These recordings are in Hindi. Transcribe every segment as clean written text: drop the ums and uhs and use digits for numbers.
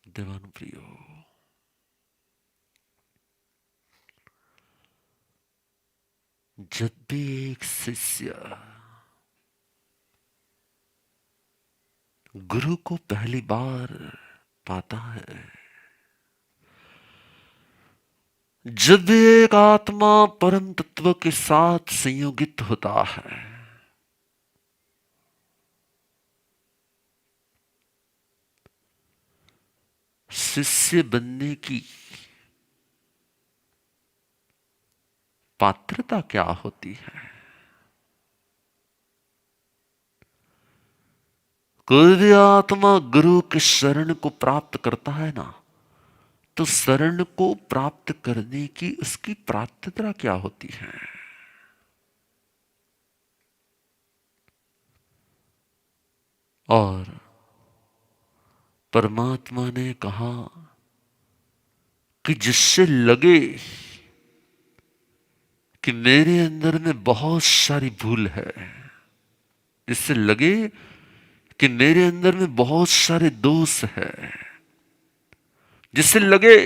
देवानुप्रियो, जब भी एक शिष्य गुरु को पहली बार पाता है, जब भी एक आत्मा परम तत्व के साथ संयोगित होता है, शिष्य बनने की पात्रता क्या होती है? कोई भी आत्मा गुरु के शरण को प्राप्त करता है ना, तो शरण को प्राप्त करने की उसकी पात्रता क्या होती है? और परमात्मा ने कहा कि जिससे लगे कि मेरे अंदर में बहुत सारी भूल है, जिससे लगे कि मेरे अंदर में बहुत सारे दोष है, जिससे लगे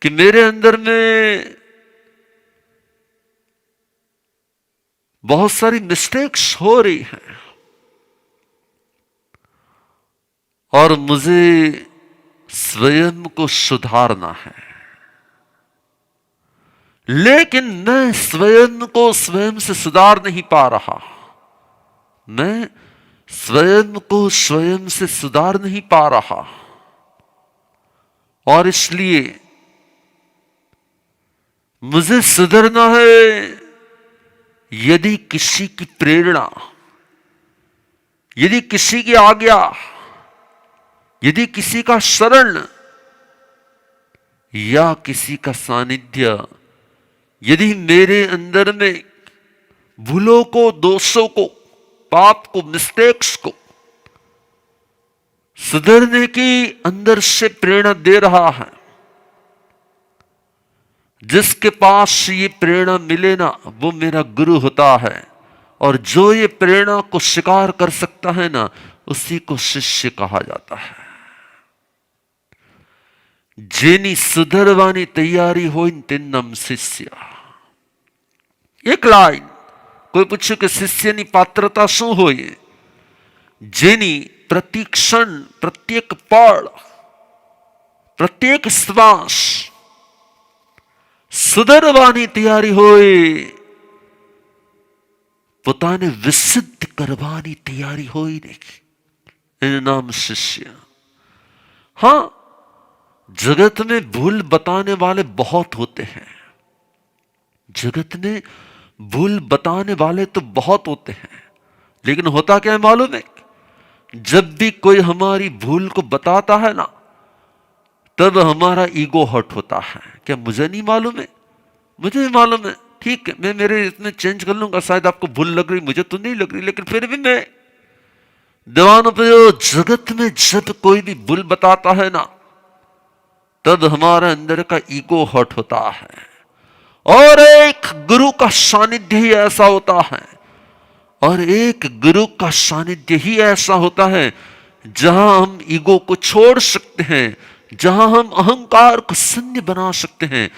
कि मेरे अंदर में बहुत सारी मिस्टेक्स हो रही हैं और मुझे स्वयं को सुधारना है, लेकिन मैं स्वयं को स्वयं से सुधार नहीं पा रहा, मैं स्वयं को स्वयं से सुधार नहीं पा रहा, और इसलिए मुझे सुधरना है। यदि किसी की प्रेरणा, यदि किसी की आज्ञा, यदि किसी का शरण या किसी का सानिध्य यदि मेरे अंदर में भूलों को, दोषों को, पाप को, मिस्टेक्स को सुधरने की अंदर से प्रेरणा दे रहा है, जिसके पास ये प्रेरणा मिले ना, वो मेरा गुरु होता है। और जो ये प्रेरणा को स्वीकार कर सकता है ना, उसी को शिष्य कहा जाता है। जेनी सुधरवानी तैयारी हो तेन नाम शिष्य। एक लाइन कोई पूछे कि शिष्यनी पात्रता शू हो, जेनी प्रतिक्षण, प्रत्येक पल, प्रत्येक श्वास सुधरवानी तैयारी होए, પોતાને વિશુદ્ધ કરવાની તૈયારી હોય ને, એનું નામ शिष्य। हाँ, जगत में भूल बताने वाले बहुत होते हैं, जगत में भूल बताने वाले तो बहुत होते हैं, लेकिन होता क्या है मालूम है? जब भी कोई हमारी भूल को बताता है ना, तब हमारा ईगो हर्ट होता है। क्या मुझे नहीं मालूम है? मुझे भी मालूम है, ठीक है, मैं मेरे इसमें चेंज कर लूंगा, शायद आपको भूल लग रही, मुझे तो नहीं लग रही, लेकिन फिर भी मैं देवानुपयो। जगत में जब कोई भी भूल बताता है ना, तब हमारे अंदर का ईगो हर्ट होता है। और एक गुरु का सानिध्य ही ऐसा होता है, और एक गुरु का सानिध्य ही ऐसा होता है जहां हम ईगो को छोड़ सकते हैं, जहां हम अहंकार को शून्य बना सकते हैं।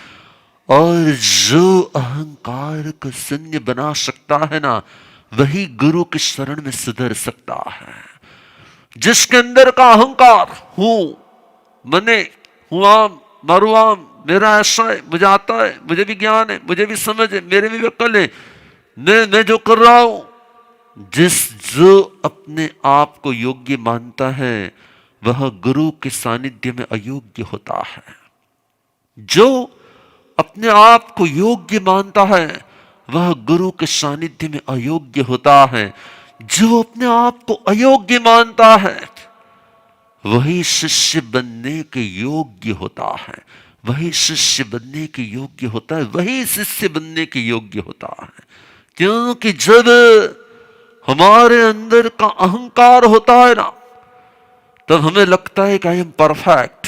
और जो अहंकार को शून्य बना सकता है ना, वही गुरु के शरण में सुधर सकता है। जिसके अंदर का अहंकार, हूं, मने, हुआम, मरुआम, मेरा ऐसा है, मुझे आता है, मुझे भी ज्ञान है, मुझे भी समझ है, मेरे में भी अक्ल है, मैं जो कर रहा हूं, जो अपने आप को योग्य मानता है, वह गुरु के सानिध्य में अयोग्य होता है। जो अपने आप को योग्य मानता है, वह गुरु के सानिध्य में अयोग्य होता है। जो अपने आप को अयोग्य मानता है, वही शिष्य बनने के योग्य होता है, वही शिष्य बनने के योग्य होता है, वही शिष्य बनने के योग्य होता है। क्योंकि जब हमारे अंदर का अहंकार होता है ना, तब हमें लगता है कि आई एम परफेक्ट।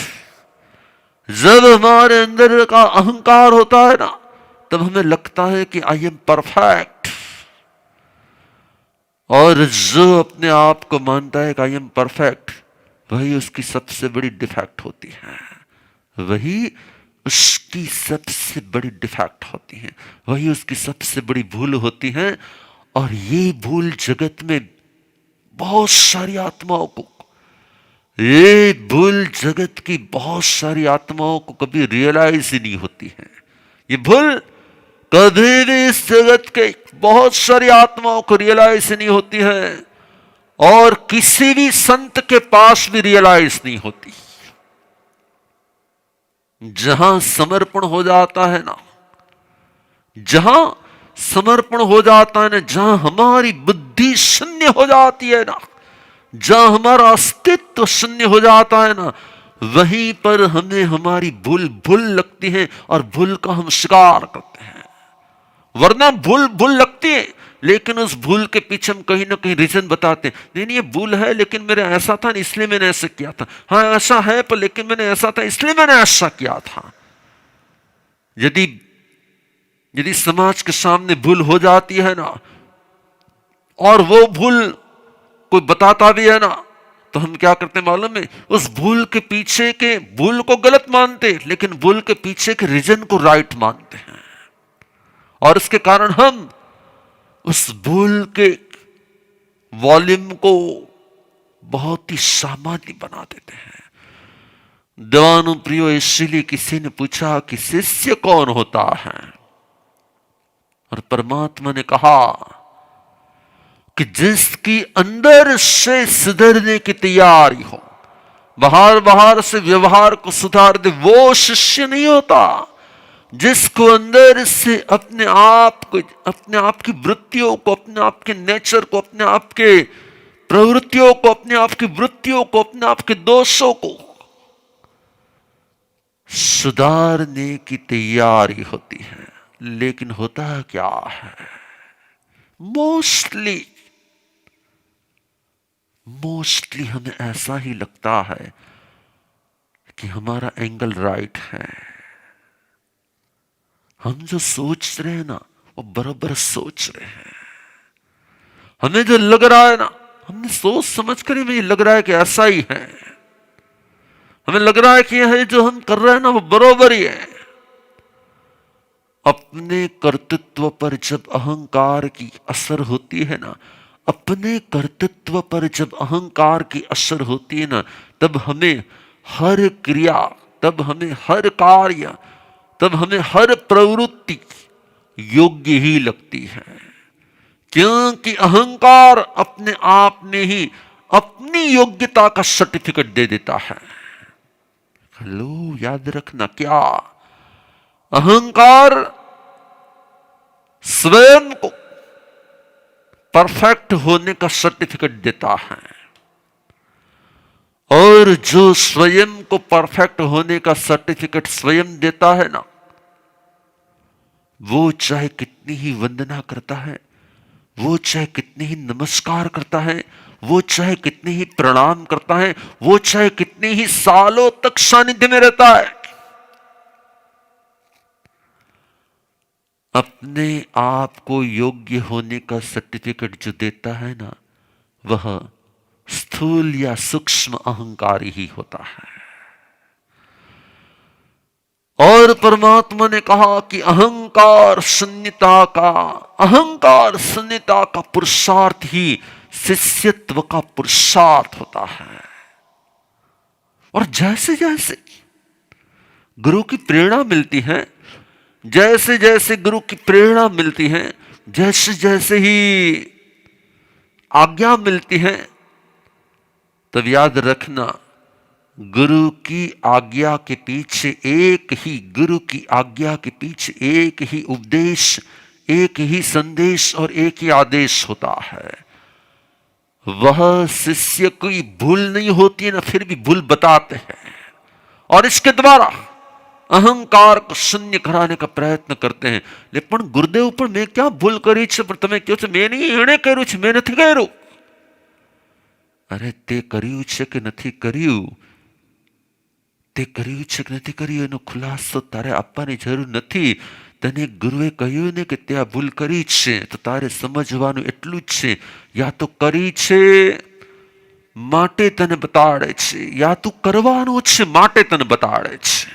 जब हमारे अंदर का अहंकार होता है ना, तब हमें लगता है कि आई एम परफेक्ट। और जो अपने आप को मानता है कि आई एम परफेक्ट, वही उसकी सबसे बड़ी डिफेक्ट होती है, वही उसकी सबसे बड़ी डिफेक्ट होती है, वही उसकी सबसे बड़ी भूल होती है। और ये भूल जगत में बहुत सारी आत्माओं को, ये भूल जगत की बहुत सारी आत्माओं को कभी रियलाइज ही नहीं होती है। ये भूल कभी भी इस जगत के बहुत सारी आत्माओं को रियलाइज नहीं होती है, और किसी भी संत के पास भी रियलाइज नहीं होती। जहां समर्पण हो जाता है ना, जहां समर्पण हो जाता है ना, जहां हमारी बुद्धि शून्य हो जाती है ना, जहां हमारा अस्तित्व शून्य हो जाता है ना, वहीं पर हमें हमारी भूल भूल लगती है और भूल का हम शिकार करते हैं। वरना भूल भूल लगती है, लेकिन उस भूल के पीछे हम कहीं ना कहीं रीजन बताते हैं, नहीं नहीं ये भूल है लेकिन मेरा ऐसा था इसलिए मैंने ऐसा किया था, हाँ ऐसा है पर लेकिन मैंने ऐसा था इसलिए मैंने ऐसा किया था। यदि यदि समाज के सामने भूल हो जाती है ना, और वो भूल कोई बताता भी है ना, तो हम क्या करते हैं मालूम है, उस भूल के पीछे के भूल को गलत मानते, लेकिन भूल के पीछे के रीजन को राइट मानते हैं। और इसके कारण हम उस भूल के वॉल्यूम को बहुत ही सामान्य बना देते हैं। देवानुप्रियो, इसीलिए किसी ने पूछा कि शिष्य कौन होता है, और परमात्मा ने कहा कि जिसकी अंदर से सुधरने की तैयारी हो, बाहर बाहर से व्यवहार को सुधार दे, वो शिष्य नहीं होता। जिसको अंदर से अपने आप को, अपने आप की वृत्तियों को, अपने आप के नेचर को, अपने आप के प्रवृत्तियों को, अपने आप की वृत्तियों को, अपने आप के दोषों को सुधारने की तैयारी होती है। लेकिन होता क्या है, मोस्टली हमें ऐसा ही लगता है कि हमारा एंगल राइट है, हम जो सोच रहे हैं ना वो बराबर सोच रहे हैं, हमें जो लग रहा है ना, हमने सोच समझ कर ही मुझे लग रहा है कि ऐसा ही है, हमें लग रहा है कि यह जो हम कर रहे हैं ना वो बराबर ही है। अपने कर्तृत्व पर जब अहंकार की असर होती है ना, अपने कर्तृत्व पर जब अहंकार की असर होती है ना, तब हमें हर क्रिया, तब हमें हर कार्य, तब हमें हर प्रवृत्ति योग्य ही लगती है। क्योंकि अहंकार अपने आप में ही अपनी योग्यता का सर्टिफिकेट दे देता है। हेलो, याद रखना, क्या अहंकार स्वयं को परफेक्ट होने का सर्टिफिकेट देता है, और जो स्वयं को परफेक्ट होने का सर्टिफिकेट स्वयं देता है ना, वो चाहे कितनी ही वंदना करता है, वो चाहे कितनी ही नमस्कार करता है, वो चाहे कितनी ही प्रणाम करता है, वो चाहे कितने ही सालों तक सानिध्य में रहता है, अपने आप को योग्य होने का सर्टिफिकेट जो देता है ना, वह स्थूल या सूक्ष्म अहंकारी ही होता है। और परमात्मा ने कहा कि अहंकार शून्यता का पुरुषार्थ ही शिष्यत्व का पुरुषार्थ होता है। और जैसे जैसे गुरु की प्रेरणा मिलती है, जैसे जैसे गुरु की प्रेरणा मिलती है, जैसे जैसे ही आज्ञा मिलती है, तब याद रखना, गुरु की आज्ञा के पीछे एक ही, गुरु की आज्ञा के पीछे एक ही उपदेश, एक ही संदेश और एक ही आदेश होता है। वह शिष्य कोई भूल नहीं होती है ना, फिर भी भूल बताते हैं, और इसके द्वारा अहंकार को शून्य कराने का प्रयत्न करते हैं। लेकिन गुरुदेव पर मैं क्या भूल करी छे, पर તમે કહો છો मैं नहीं एणे કર્યું છે, मैं નથી કર્યું। अरे તે કર્યું છે કે નથી કર્યું, તે કર્યું છે કે નથી કર્યું એનો ખુલાસો તારે આપવાની જરૂર નથી। તને ગુરુએ કહ્યું ને કે તે આ ભૂલ કરી છે, તો તારે સમજવાનું એટલું જ છે, યા તો કરી છે માટે તને બતાડે છે, યા તું કરવાનું છે માટે તને બતાડે છે.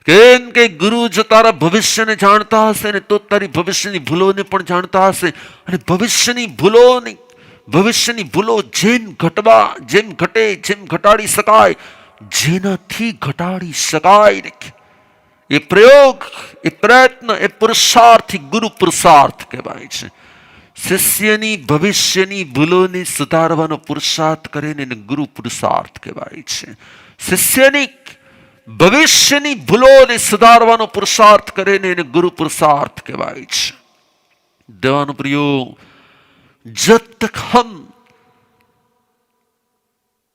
કેમ કે ગુરુ જો તારા ભવિષ્યને જાણતા હશે ને તો તારી ભવિષ્યની ભૂલોને પણ જાણતા હશે. અને ભવિષ્યની ભૂલો જેમ ઘટે જેમ ઘટાડી શકાય, જેનાથી ઘટાડી શકાય ને એ પ્રયોગ, એ પ્રયત્ન, એ પુરુષાર્થ ગુરુ પુરુષાર્થ કહેવાય છે. શિષ્યની ભવિષ્યની ભૂલોને સુધારવાનો પુરુષાર્થ કરે ને ગુરુ પુરુષાર્થ કહેવાય છે. શિષ્યની ભવિષ્યની ભૂલોને સુધારવાનો પુરુષાર્થ કરે ને એને ગુરુ પુરુષાર્થ કહેવાય છે. देवान प्रियो, जब तक हम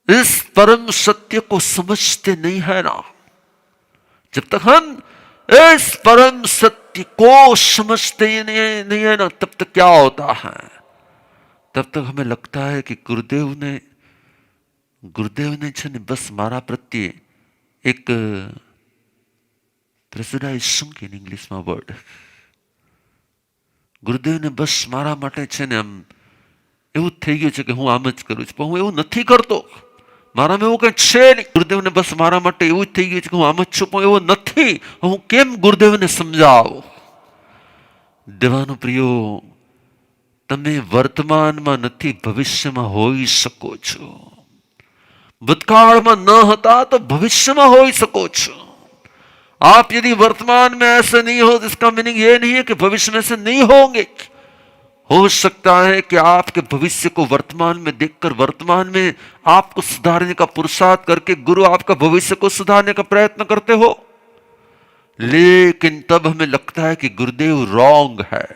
इस परम सत्य को समझते नहीं है ना, जब तक हम इस परम सत्य को समझते नहीं है ना, तब तक क्या होता है, तब तक हमें लगता है कि गुरुदेव ने बस मारा प्रत्ये एक प्रेजुडाइजिंग इन इंग्लिश में वर्ड, गुरुदेव ने बस मारा माटे छे ने आम एवं थई गयुं छे कि हूँ आम ज करूं छुं, पण हूँ एवं नथी करतो, मारामां एवुं कंई छे नहीं. गुरुदेव ने बस मारा माटे एवं थई गयुं छे कि हूँ आम ज छुं, पण एवुं नथी. हूँ केम गुरुदेव ने समजावुं? देवानो प्रियो, तमे वर्तमानमां नथी, भविष्यमां होई शको छो. भूतकाळमां न हता तो भविष्यमां होई शको छो. आप यदि वर्तमान में ऐसे नहीं हो तो इसका मीनिंग ये नहीं है कि भविष्य में ऐसे नहीं होंगे. हो सकता है कि आपके भविष्य को वर्तमान में देखकर वर्तमान में आपको सुधारने का पुरुषार्थ करके गुरु आपका भविष्य को सुधारने का प्रयत्न करते हो, लेकिन तब हमें लगता है कि गुरुदेव रॉन्ग है,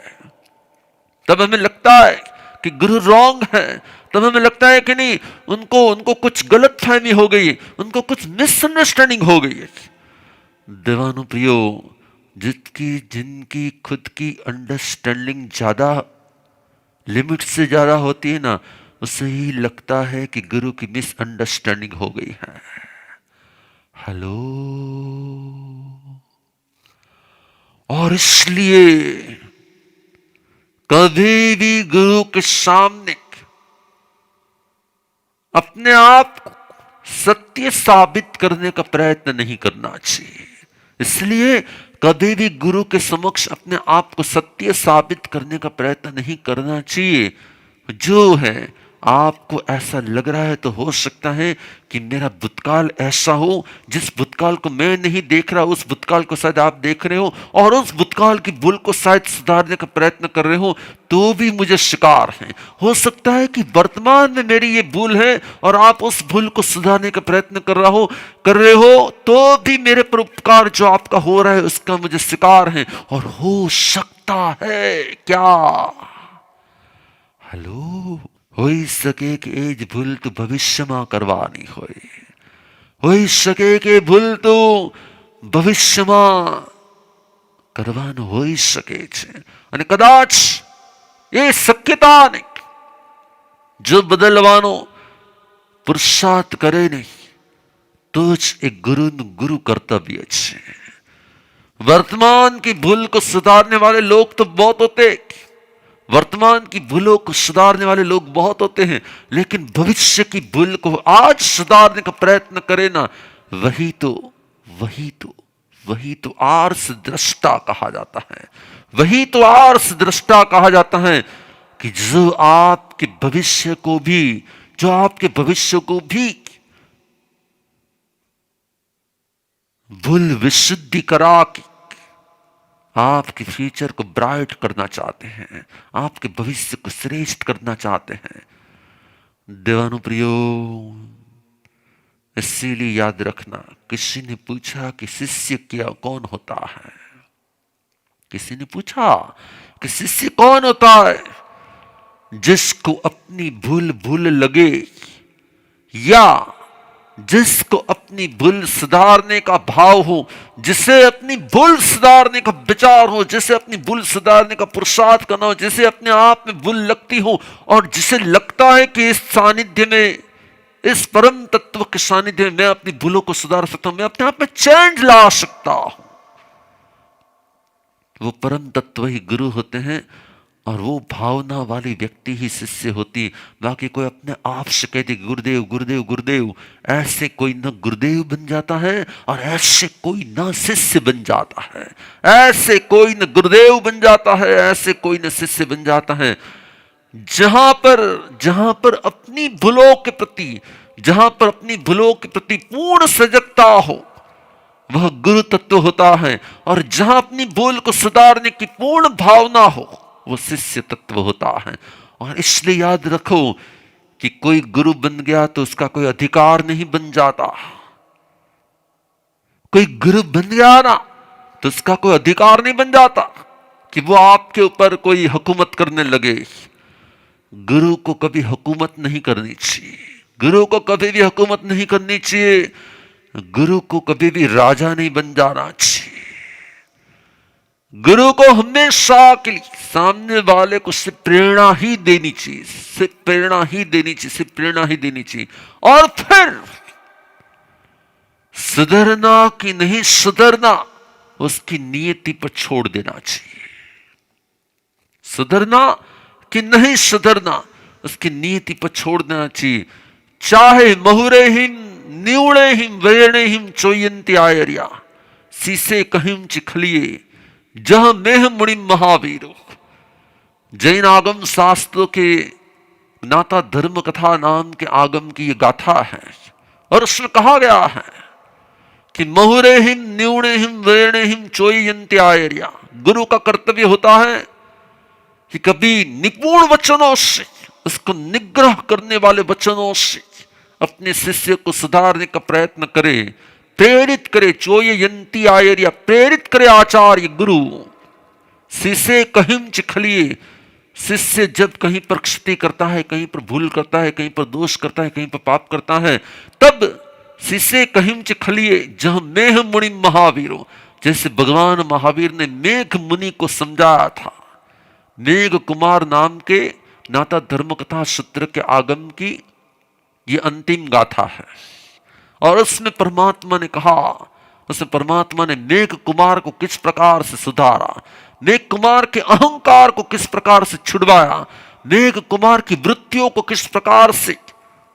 तब हमें लगता है कि गुरु रॉन्ग है, तब हमें लगता है कि नहीं, उनको कुछ गलत फहमी हो गई, उनको कुछ मिसअंडरस्टैंडिंग हो गई है. देवानु प्रियो, जिनकी खुद की अंडरस्टैंडिंग ज्यादा लिमिट से ज्यादा होती है ना, उसे ही लगता है कि गुरु की मिसअंडरस्टैंडिंग हो गई है. हेलो. और इसलिए कभी भी गुरु के सामने अपने आप को सत्य साबित करने का प्रयत्न नहीं करना चाहिए. इसलिए कभी भी गुरु के समक्ष अपने आप को सत्य साबित करने का प्रयत्न नहीं करना चाहिए. जो है आपको ऐसा लग रहा है तो हो सकता है कि मेरा भूतकाल ऐसा हो, जिस भूतकाल को मैं नहीं देख रहा उस भूतकाल को शायद आप देख रहे हो, और उस भूतकाल की भूल को शायद सुधारने का प्रयत्न कर रहे हो, तो भी मुझे शिकार है. हो सकता है कि वर्तमान में मेरी ये भूल है और आप उस भूल को सुधारने का प्रयत्न कर रहे हो, तो भी मेरे पर उपकार जो आपका हो रहा है उसका मुझे शिकार है. और हो सकता है क्या, हेलो, होई सके कि एज भूल तो भविष्य में करवानी होई सके कि भूल तो भविष्य में करवानो होई सके छे. अने कदाच ये शक्यता नहीं, जो बदलवानो पुरुषार्थ करे नहीं तो ज एक गुरु कर्तव्य छे. वर्तमान की भूल को सुधारने वाले लोग तो बहुत होते, वर्तमान की भूलों को सुधारने वाले लोग बहुत होते हैं, लेकिन भविष्य की भूल को आज सुधारने का प्रयत्न करे ना, वही तो आर्स दृष्टा कहा जाता है. वही तो आर्स दृष्टा कहा जाता है कि जो आपके भविष्य को भी भूल विशुद्धि करा के आपके फ्यूचर को ब्राइट करना चाहते हैं, आपके भविष्य को श्रेष्ठ करना चाहते हैं. देवानु प्रियो, इसीलिए याद रखना, किसी ने पूछा कि शिष्य कौन होता है, किसी ने पूछा कि शिष्य कौन होता है, जिसको अपनी भूल लगे, या जिसको अपनी भूल सुधारने का भाव हो, जिसे अपनी भूल सुधारने का विचार हो, जिसे अपनी भूल सुधारने का पुरुषार्थ करना हो, जिसे अपने आप में भूल लगती हो, और जिसे लगता है कि इस सानिध्य में, इस परम तत्व के सानिध्य में मैं अपनी भूलों को सुधार सकता हूं, मैं अपने आप में चेंज ला सकता हूं, वो परम तत्व ही गुरु होते हैं. और वो भावना वाली व्यक्ति ही शिष्य होती। बाकी कोई अपने आप से कहते गुरुदेव गुरुदेव गुरुदेव, ऐसे कोई न गुरुदेव बन जाता है और ऐसे कोई न शिष्य बन जाता है। ऐसे कोई न गुरुदेव बन जाता है, ऐसे कोई न शिष्य बन जाता है। जहां पर अपनी भूलों के प्रति, जहां पर अपनी भूलों के प्रति पूर्ण सजगता हो, वह गुरु तत्व होता है। और जहां अपनी भूल को सुधारने की पूर्ण भावना हो, वो शिष्य तत्व होता है। और इसलिए याद रखो कि कोई गुरु बन गया तो उसका कोई अधिकार नहीं बन जाता। कोई गुरु बन गया ना तो उसका कोई अधिकार नहीं बन जाता कि वो आपके ऊपर कोई हुकूमत करने लगे। गुरु को कभी हुकूमत नहीं करनी चाहिए। गुरु को कभी भी हुकूमत नहीं करनी चाहिए। गुरु को कभी भी राजा नहीं बन जाना चाहिए। गुरु को हमेशा के लिए सामने वाले को सिर्फ प्रेरणा ही देनी चाहिए, सिर्फ प्रेरणा ही देनी चाहिए, सिर्फ प्रेरणा ही देनी चाहिए। और फिर सुधरना कि नहीं सुधरना उसकी नियति पर छोड़ देना चाहिए। सुधरना कि नहीं सुधरना उसकी नीति पर छोड़ देना चाहिए। चाहे महुरे हिम न्यूणे हिम वेणे हिम चोयंती आयरिया सीसे कहिम चिखलिए जहां मेह मुणिम महावीरो। जैन आगम शास्त्रों के नाता धर्म कथा नाम के आगम की ये गाथा है। और उसमें कहा गया है कि महुरे हिम न्यूणे हिम वेणे हिम चोयंती आयरिया। गुरु का कर्तव्य होता है कि कभी निपुण वचनों से, उसको निग्रह करने वाले वचनों से अपने शिष्य को सुधारने का प्रयत्न करे, प्रेरित करे। चोयंती आयरिया, प्रेरित करे आचार्य गुरु। शिष्य कहिम चिखलिए, शिष्य जब कहीं पर क्षति करता है, कहीं पर भूल करता है, कहीं पर दोष करता है, कहीं पर पाप करता है, तब शिष्य कहिम चिखलिए जहां मेघ मुनि महावीरो। जैसे भगवान महावीर ने मेघ मुनि को समझाया था। मेघ कुमार नाम के नाता धर्म कथा सूत्र के आगम की ये अंतिम गाथा है। और उसमें परमात्मा ने कहा, उसमें परमात्मा ने मेघ कुमार को किस प्रकार से सुधारा, मेघ कुमार के अहंकार को किस प्रकार से छुड़वाया, मेघ कुमार की वृत्तियों को किस प्रकार से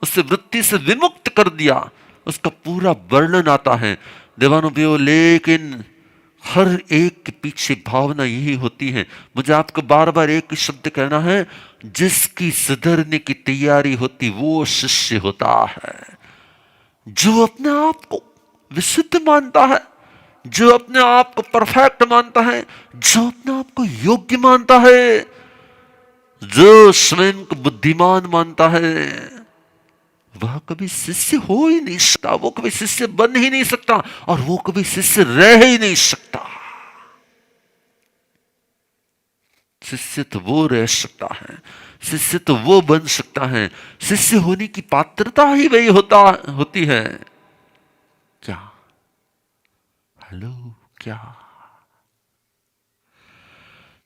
उससे वृत्ति से विमुक्त कर दिया, उसका पूरा वर्णन आता है देवानुदेव। लेकिन हर एक के पीछे भावना यही होती है। मुझे आपको बार बार एक ही शब्द कहना है, जिसकी सुधरने की तैयारी होती वो शिष्य होता है। जो अपने आप को विशुद्ध मानता है, जो अपने आप को परफेक्ट मानता है, जो अपने आप को योग्य मानता है, जो स्वयं को बुद्धिमान मानता है, वह कभी शिष्य हो ही नहीं सकता। वो कभी शिष्य बन ही नहीं सकता और वो कभी शिष्य रह ही नहीं सकता। शिष्य तो वो रह सकता है, शिष्य तो वो बन सकता है। शिष्य होने की पात्रता ही वही होती है। क्या? हेलो, क्या?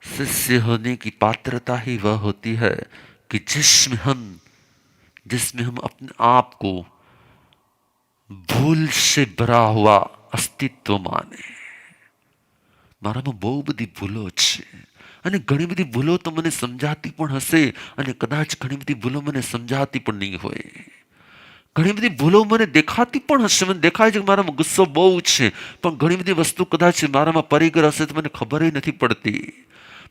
शिष्य होने की पात्रता ही वह होती है कि जिसमें हम अपने आप को भूल से भरा हुआ अस्तित्व माने। મારામાં બહુ બધી ભૂલો છે અને ઘણી બધી ભૂલો તો મને સમજાતી પણ હશે અને કદાચ ઘણી બધી ભૂલો મને સમજાતી પણ નહીં હોય। ઘણી બધી ભૂલો મને દેખાતી પણ હશે, મને દેખાય છે કે મારામાં ગુસ્સો બહુ છે, પણ ઘણી બધી વસ્તુ કદાચ મારામાં પરિગ્રહ હશે તો મને ખબર નથી પડતી।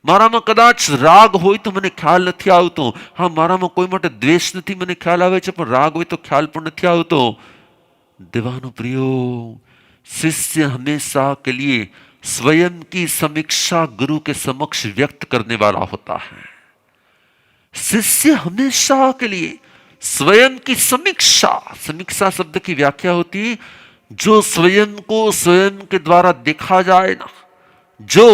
મારામાં કદાચ રાગ હોય તો મને ખ્યાલ નથી આવતો। હા, મારામાં કોઈ માટે દ્વેષ નથી, મને ખ્યાલ આવે છે, પણ રાગ હોય તો ખ્યાલ પણ નથી આવતો। देवानु प्रियो, शिष्य हमेशा के लिए स्वयं की समीक्षा गुरु के समक्ष व्यक्त करने वाला होता है। शिष्य हमेशा के लिए स्वयं की समीक्षा शब्द की व्याख्या होती है जो स्वयं को स्वयं के द्वारा देखा जाए ना, जो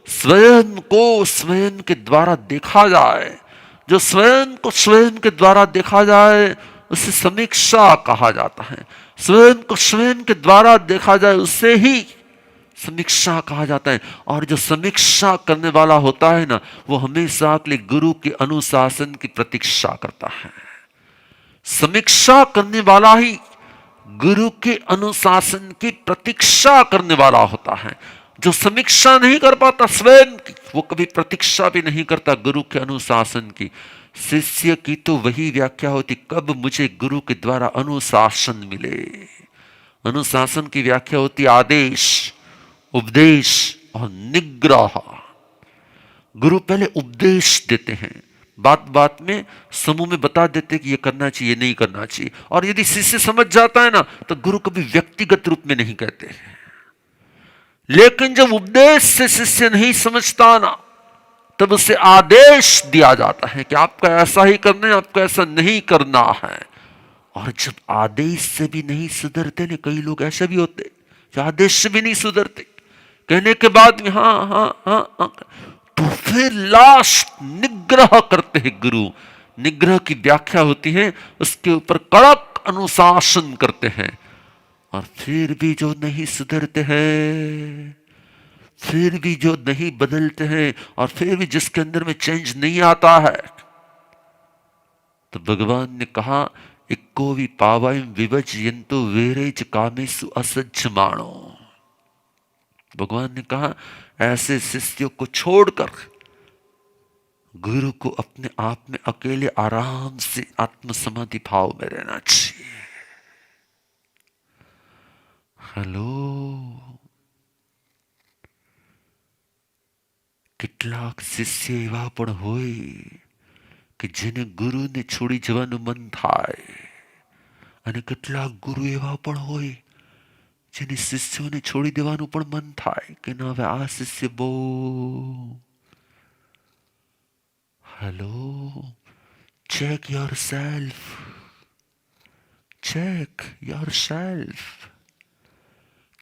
स्वयं को स्वयं के द्वारा देखा जाए, जो स्वयं को स्वयं के द्वारा देखा जाए उसे समीक्षा कहा जाता है। स्वयं को स्वयं के द्वारा देखा जाए उसे ही समीक्षा कहा जाता है। और जो समीक्षा करने वाला होता है ना, वो हमेशा के लिए गुरु के अनुशासन की प्रतीक्षा करता है। समीक्षा करने वाला ही गुरु के अनुशासन की प्रतीक्षा करने वाला होता है। जो समीक्षा नहीं कर पाता स्वयं की, वो कभी प्रतीक्षा भी नहीं करता गुरु के अनुशासन की। शिष्य की तो वही व्याख्या होती, कब मुझे गुरु के द्वारा अनुशासन मिले। अनुशासन की व्याख्या होती आदेश, उपदेश और निग्रह। गुरु पहले उपदेश देते हैं, बात बात में समूह में बता देते कि ये करना चाहिए, नहीं करना चाहिए। और यदि शिष्य समझ जाता है ना, तो गुरु कभी व्यक्तिगत रूप में नहीं कहते हैं। लेकिन जब उपदेश से शिष्य नहीं समझता ना, तब उसे आदेश दिया जाता है कि आपका ऐसा ही करना है, आपको ऐसा नहीं करना है। और जब आदेश से भी नहीं सुधरते ने, कई लोग ऐसे भी होते जो आदेश से भी नहीं सुधरते, कहने के बाद में हाँ हाँ हाँ हाँ, तो फिर लास्ट निग्रह करते हैं गुरु। निग्रह की व्याख्या होती है उसके ऊपर कड़क अनुशासन करते हैं। और फिर भी जो नहीं सुधरते हैं, फिर भी जो नहीं बदलते हैं, और फिर भी जिसके अंदर में चेंज नहीं आता है, तो भगवान ने कहा इक्को भी पावायम विभजयन्तु वेरेच कामेषु असज्जमानो। भगवान ने कहा ऐसे शिष्यों को छोड़कर गुरु को अपने आप में अकेले आराम से आत्मसमाधि भाव में रहना चाहिए। हेलो, કેટલાક શિષ્ય એવા પણ હોય કે જેને ગુરુને છોડી જવાનું મન થાય, અને કેટલાક ગુરુ એવા પણ હોય જેને શિષ્યોને છોડી દેવાનું પણ મન થાય કે ના હવે આ શિષ્ય બહુ. Hello, check your self, check your self.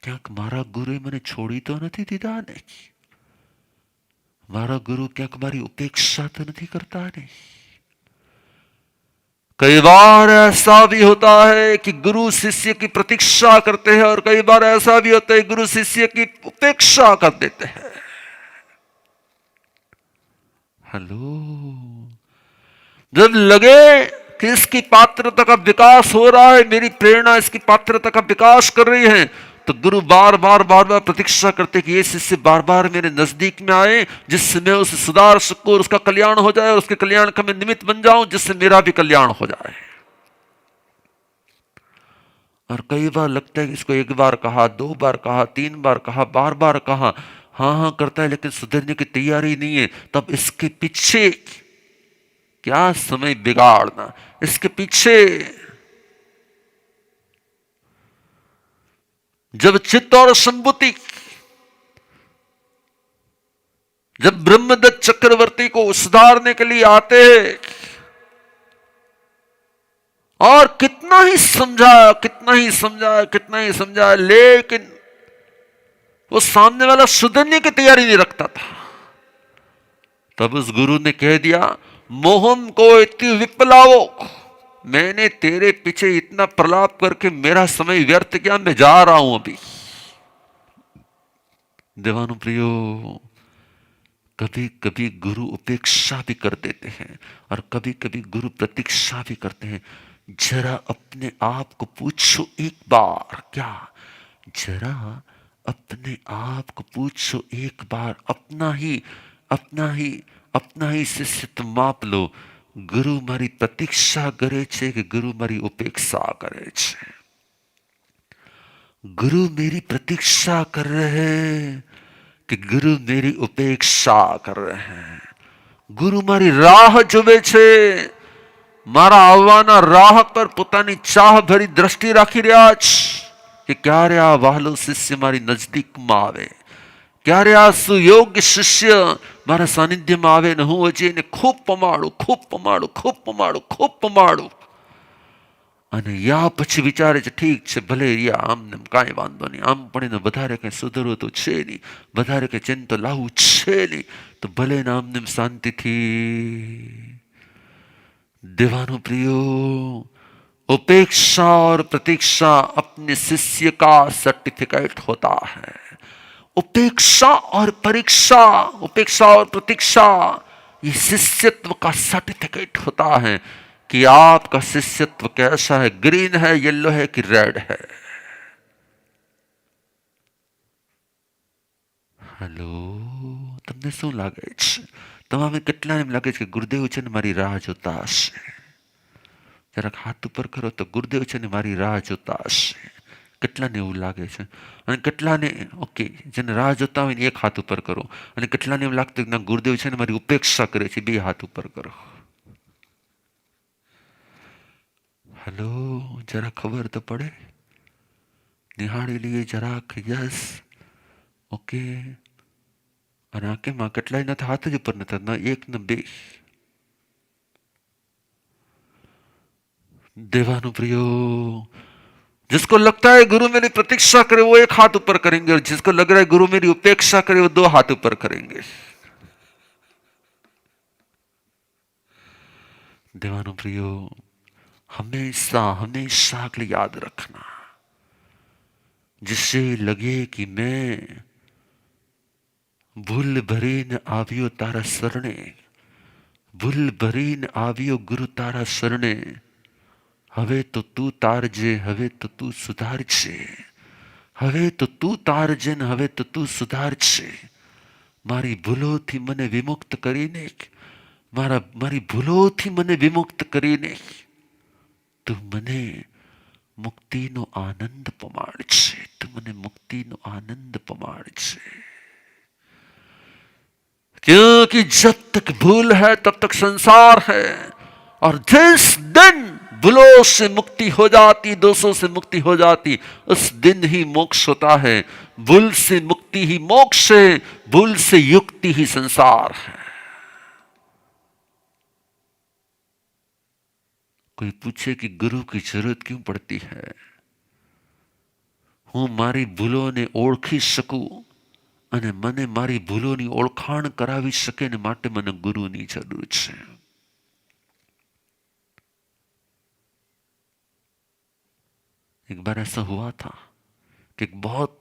ક્યાંક મારા ગુરુએ મને છોડી તો નથી દીધા ને, मारा गुरु क्या हमारी उपेक्षा तो नहीं करता नहीं. कई बार ऐसा भी होता है कि गुरु शिष्य की प्रतीक्षा करते हैं, और कई बार ऐसा भी होता है गुरु शिष्य की उपेक्षा कर देते हैं. हेलो, जब लगे कि इसकी पात्रता का विकास हो रहा है, मेरी प्रेरणा इसकी पात्रता का विकास कर रही है, तो गुरु बार बार प्रतीक्षा करते कि ये शिष्य बार बार मेरे नजदीक में आए, जिससे मैं उसे सुधार सकूं और उसका कल्याण हो जाए, और उसके कल्याण का मैं निमित्त बन जाऊं, जिससे मेरा भी कल्याण हो जाए. और कई बार लगता है कि इसको एक बार कहा, 2 बार कहा, 3 बार कहा, बार बार कहा, हाँ हाँ करता है, लेकिन सुधरने की तैयारी नहीं है. तब इसके पीछे क्या समय बिगाड़ना, इसके पीछे जब चित्त और संबुति, जब ब्रह्मदत्त चक्रवर्ती को सुधारने के लिए आते हैं, और कितना ही समझाया, कितना ही समझाया, कितना ही समझाया, लेकिन वो सामने वाला सुधरने की तैयारी नहीं रखता था. तब उस गुरु ने कह दिया, मोहम को इति विप्लावो, मैंने तेरे पीछे इतना प्रलाप करके मेरा समय व्यर्थ किया, मैं जा रहा हूं अभी. देवानु प्रियो, कभी कभी गुरु उपेक्षा भी कर देते हैं, और कभी कभी गुरु प्रतीक्षा भी करते हैं. जरा अपने आप को पूछो एक बार, क्या जरा अपने आप को पूछो एक बार, अपना ही शिष्य तुम माप लो. गुरु मारी प्रतीक्षा करे छे कि गुरु मारी उपेक्षा करे छे? गुरु मेरी प्रतीक्षा कर रहे हैं कि गुरु मेरी उपेक्षा कर रहे हैं? गुरु मारी राह जोवे छे, मारा आववाना राह पर पोतानी चाह भरी दृष्टि राखी रह्या छे कि क्यारे आ वहालो शिष्य मारी नजदीक में आवे, क्यारे आ सुयोग्य शिष्य मारा सानिध्य में आवे ने हूँ हजी એને खूब पमाड़ू, खूब पमाड़ू, खूब पमाड़ू, खूब पमाड़ू. અને યા પછી વિચારે છે ઠીક છે, ભલે રિયા આમને કાંઈ વાંધો નહીં, આમ પણ એને વધારે કંઈ સુધરવું તો છે નહીં, વધારે કંઈ ચેન્જ તો લાવવું છે નહીં, તો ભલે ને આમને શાંતિથી. देवानु प्रियो, उपेक्षा और प्रतीक्षा अपने शिष्य का सर्टिफिकेट होता है. उपेक्षा और परीक्षा, उपेक्षा और प्रतीक्षा, ये शिष्यत्व का सर्टिफिकेट होता है कि आपका शिष्यत्व कैसा है, ग्रीन है, येलो है कि रेड है. हेलो, તમને શું લાગે છે? તમામે કેટલાને એમ લાગે છે કે ગુરુદેવ છે ને મારી રાહ જોતા હશે? જરાક હાથ ઉપર કરો તો ગુરુદેવ છે ને મારી રાહ જોતા હશે. કેટલાને એવું લાગે છે? અને કેટલાને ઓકે જેને રાહ જોતા હોય ને એક હાથ ઉપર કરો, અને કેટલાને એમ લાગતું કે ના ગુરુદેવ છે ને મારી ઉપેક્ષા કરે છે, બે હાથ ઉપર કરો. હલો, જરા ખબર તો પડે, નિહાળી લઈએ જરાક. Yes, okay. અને આ કેમ કેટલાય નથી હાથ જ ઉપર નથી, ન એક ન બે. देवानुप्रियो, जिसको लगता है गुरु मेरी प्रतीक्षा करे वो एक हाथ ऊपर करेंगे, और जिसको लग रहा है गुरु मेरी उपेक्षा करे वो दो हाथ ऊपर करेंगे. देवानुप्रियो, हमेशा हमेशा के लिए याद रखना, जिससे लगे कि मैं भूल भरीन आवियो तारा शरणे, भूल भरीन आवियो गुरु तारा शरणे, હવે તો તું તારજે, હવે તો તું સુધારજે, હવે તો તું તારજે ને હવે તો તું સુધારજે. મારી ભૂલોથી મને વિમુક્ત કરીને, મારી ભૂલોથી મને વિમુક્ત કરીને તું મને મુક્તિનો આનંદ પમાડજે, તું મને મુક્તિનો આનંદ પમાડજે. क्योंकि जब तक भूल है तब तक संसार है, और जिस दिन भूलों से मुक्ति हो जाती, दोषों से मुक्ति हो जाती, उस दिन ही मोक्ष होता है. भूल से मुक्ति ही मोक्ष है, भूल से युक्ति ही संसार है. कोई पूछे कि गुरु की जरूरत क्यों पड़ती है? હું મારી ભૂલોને ઓળખી શકું અને મને મારી ભૂલોની ઓળખાણ કરાવી શકે ને માટે મને ગુરુની જરૂર છે. एक बार ऐसा हुआ था कि एक बहुत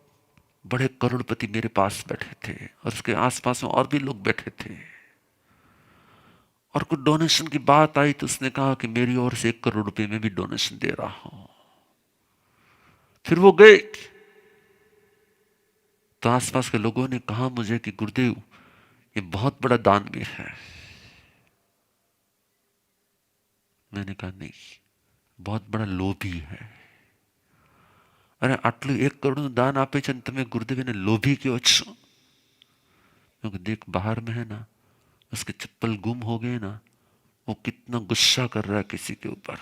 बड़े करोड़पति मेरे पास बैठे थे, और उसके आसपास में और भी लोग बैठे थे, और कुछ डोनेशन की बात आई तो उसने कहा कि मेरी ओर से 1 करोड़ रुपए में भी डोनेशन दे रहा हूं. फिर वो गए तो आसपास के लोगों ने कहा मुझे कि गुरुदेव ये बहुत बड़ा दानवीर है. मैंने कहा नहीं, बहुत बड़ा लोभी है. अरे आटलू 1 करोड़ दान आपे छे, तमे गुरुदेव ने लोभी क्यों छो? क्योंकि देख बाहर में है ना, उसके चप्पल गुम हो गए ना, वो कितना गुस्सा कर रहा है किसी के ऊपर.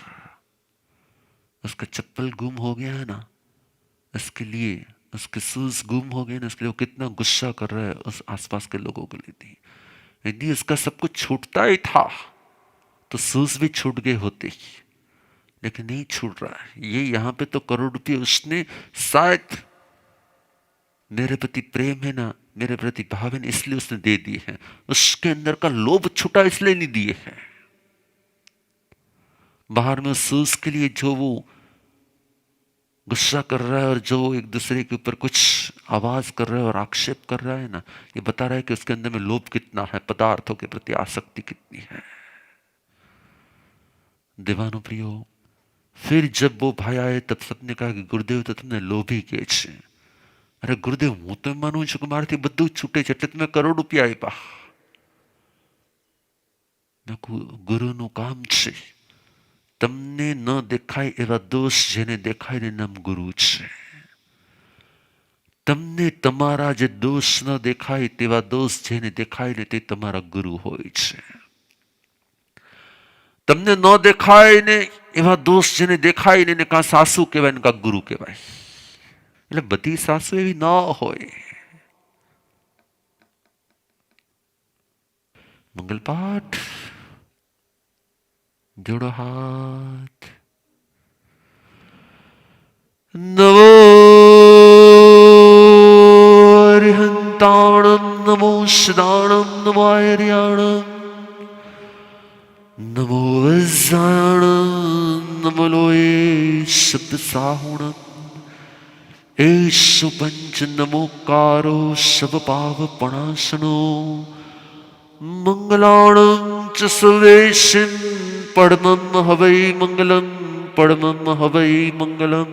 उसका चप्पल गुम हो गया है ना, इसके लिए उसके शूज गुम हो गए ना, इसके लिए वो कितना गुस्सा कर रहा है उस आसपास के लोगों के लिए. यदि उसका सब कुछ छूटता ही था तो शूज भी छूट गए होते, लेकिन नहीं छूट रहा है. ये यहां पे तो करोड़ रुपये उसने शायद मेरे प्रति प्रेम है ना, मेरे प्रति भाव है, इसलिए उसने दे दिए हैं. उसके अंदर का लोभ छूटा इसलिए नहीं दिए हैं. बाहर में उस शूज के लिए जो वो गुस्सा कर रहा है और जो एक दूसरे के ऊपर कुछ आवाज कर रहा है और आक्षेप कर रहा है ना, ये बता रहा है कि उसके अंदर में लोभ कितना है, पदार्थों के प्रति आसक्ति कितनी है. देवानुप्रियो, फिर जब वो भाई आए तब सबने कहा कि गुरुदेव तो तुमने लोभी के छे. अरे गुरुदेव હું તો માનું છું કે મારાથી બધું છૂટે છે એટલે તમે કરોડ રૂપિયા આપ્યા. ગુરુનું કામ છે તમને ન દેખાય એવા દોષ જેને દેખાય ને નામ ગુરુ છે. તમને તમારા જે દોષ ન દેખાય તેવા દોષ જેને દેખાય ને તે તમારા ગુરુ હોય છે. તમને ન દેખાય ને એવા દોષ જેને દેખાય ને એને કાં સાસુ કહેવાય ને કાં ગુરુ કહેવાય. એટલે બધી સાસુ એવી ન હોય. મંગલ પાઠ, જોડો હાથ. નમો અરિહંતાણમ, નમો સદાણમ, નમો આર્યાણમ, નમો વજ્રાયણમ, નમો લોએ શબ્દ સાહુણમ. એષુ પંચ નમોકારો શવ પાવપણાસનો. મંગલાણં ચ સર્વેશિં પરમં હવૈ મંગલં, પરમં હવૈ મંગલં.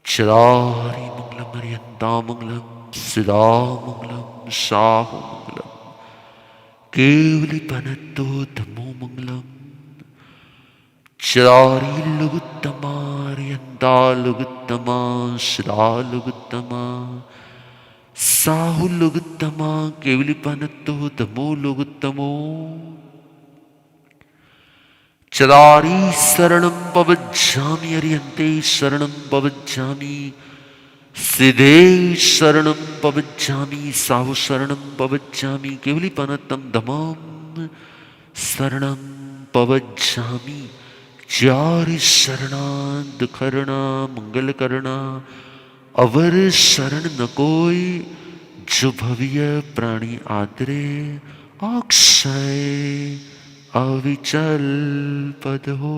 ચરારી મંગલમ હરિયંતા મંગલમ सिदामंगलम साहुमंगलम केवलिपनतो धमो मंगलम चारीलुगुत्तमार्यन्तालुगुत्तमा सिदालुगुत्तमा साहुलुगुत्तमा केवलिपनतो धमो लुगुत्तमो चदारी शरणं पवज्जामि अर्यन्ते शरणं पवज्जामि सिद्धे शरणं पवज्जामि साहु शरणं पवज्जामि केवलिपनतं धमं शरणं पवज्जामि चारि शरणां मंगलकरणा अवर शरण न कोई जो भव्य प्राणी आदरे अक्षय अविचल पद हो।